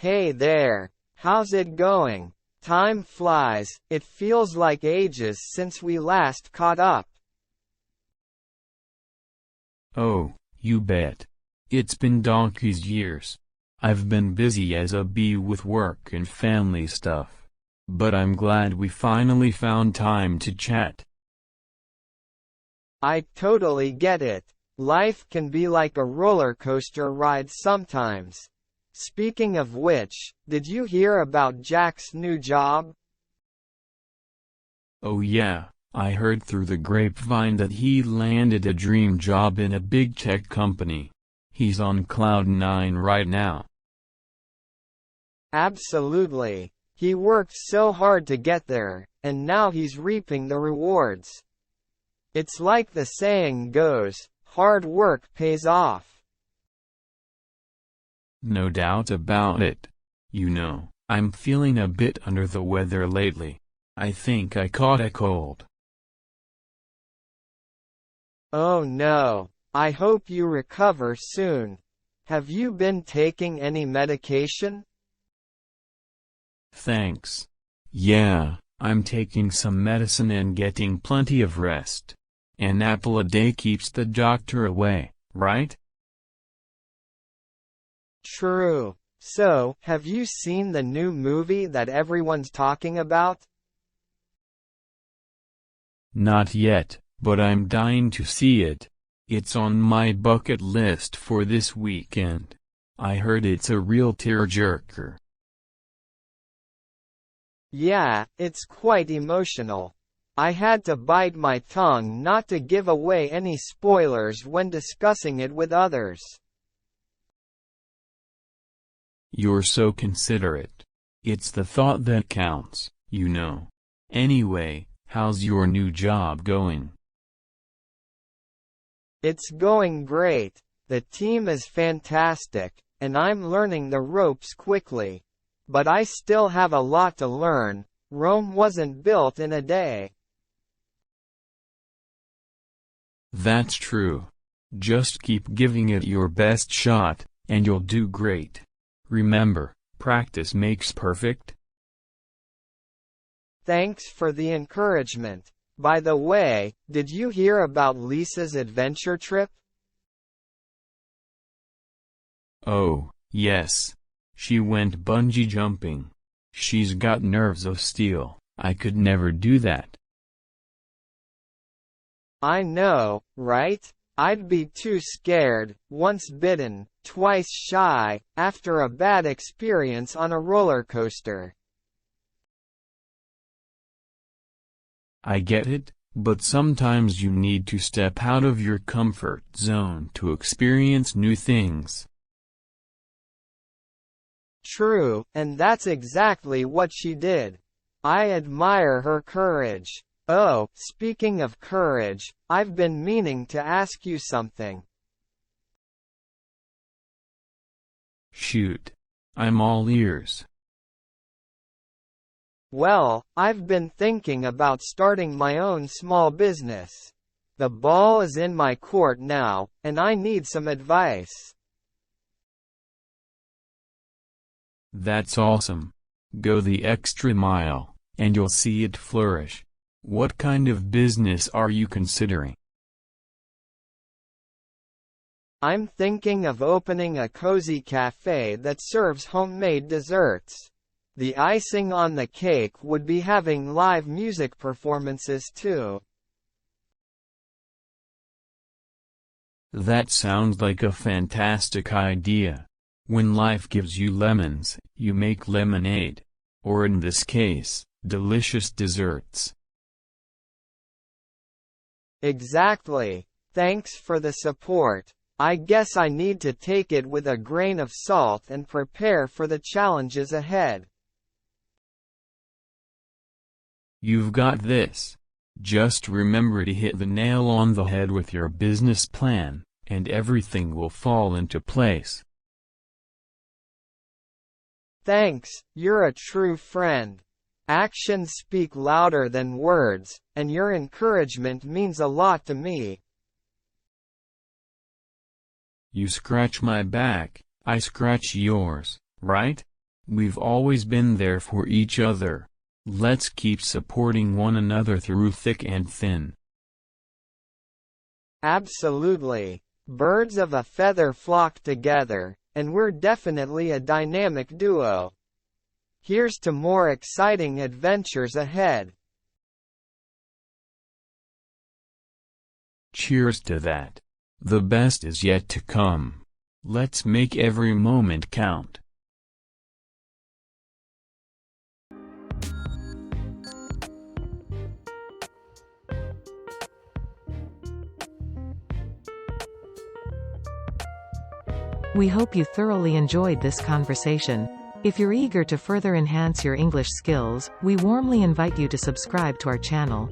Hey there, how's it going? Time flies, it feels like ages since we last caught up. Oh, you bet. It's been donkey's years. I've been busy as a bee with work and family stuff. But I'm glad we finally found time to chat. I totally get it. Life can be like a roller coaster ride sometimes. Speaking of which, did you hear about Jack's new job? Oh yeah, I heard through the grapevine that he landed a dream job in a big tech company. He's on cloud 9 right now. Absolutely. He worked so hard to get there, and now he's reaping the rewards. It's like the saying goes, hard work pays off. No doubt about it. You know, I'm feeling a bit under the weather lately. I think I caught a cold. Oh no, I hope you recover soon. Have you been taking any medication? Thanks. Yeah, I'm taking some medicine and getting plenty of rest. An apple a day keeps the doctor away, right? True. So, have you seen the new movie that everyone's talking about? Not yet, but I'm dying to see it. It's on my bucket list for this weekend. I heard it's a real tearjerker. Yeah, it's quite emotional. I had to bite my tongue not to give away any spoilers when discussing it with others. You're so considerate. It's the thought that counts, you know. Anyway, how's your new job going? It's going great. The team is fantastic, and I'm learning the ropes quickly. But I still have a lot to learn. Rome wasn't built in a day. That's true. Just keep giving it your best shot, and you'll do great. Remember, practice makes perfect. Thanks for the encouragement. By the way, did you hear about Lisa's adventure trip? Oh, yes. She went bungee jumping. She's got nerves of steel. I could never do that. I know, right? I'd be too scared, once bitten, twice shy, after a bad experience on a roller coaster. I get it, but sometimes you need to step out of your comfort zone to experience new things. True, and that's exactly what she did. I admire her courage. Oh, speaking of courage, I've been meaning to ask you something. Shoot. I'm all ears. Well, I've been thinking about starting my own small business. The ball is in my court now, and I need some advice. That's awesome. Go the extra mile, and you'll see it flourish. What kind of business are you considering? I'm thinking of opening a cozy cafe that serves homemade desserts. The icing on the cake would be having live music performances too. That sounds like a fantastic idea. When life gives you lemons, you make lemonade. Or in this case, delicious desserts. Exactly. Thanks for the support. I guess I need to take it with a grain of salt and prepare for the challenges ahead. You've got this. Just remember to hit the nail on the head with your business plan, and everything will fall into place. Thanks, you're a true friend. Actions speak louder than words, and your encouragement means a lot to me. You scratch my back, I scratch yours, right? We've always been there for each other. Let's keep supporting one another through thick and thin. Absolutely. Birds of a feather flock together, and we're definitely a dynamic duo. Here's to more exciting adventures ahead. Cheers to that. The best is yet to come. Let's make every moment count. We hope you thoroughly enjoyed this conversation. If you're eager to further enhance your English skills, we warmly invite you to subscribe to our channel.